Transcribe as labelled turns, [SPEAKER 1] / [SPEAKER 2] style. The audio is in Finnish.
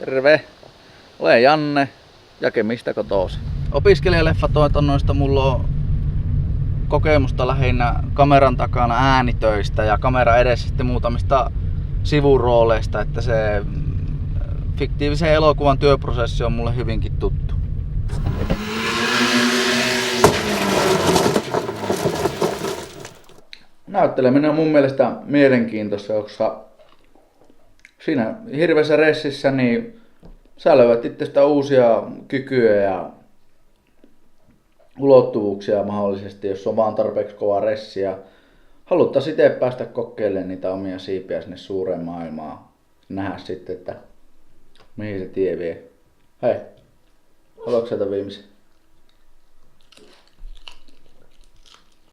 [SPEAKER 1] Terve! Olen Janne, Jakemista kotoisin. Opiskelijaleffatoitannoista mulla on kokemusta lähinnä kameran takana äänitöistä ja kamera edessä sitten muutamista sivurooleista, että se fiktiivisen elokuvan työprosessi on mulle hyvinkin tuttu. Näytteleminen on mun mielestä mielenkiintoista, koska siinä hirveässä ressissä niin sä löydät itsestä uusia kykyjä ja ulottuvuuksia mahdollisesti, jos on vaan tarpeeksi kova ressi ja haluttaisiin itse päästä kokeilemaan niitä omia siipiä sinne suureen maailmaan. Nähdä sitten, että mihin se tie vie. Hei, haluatko sieltä viimeisen?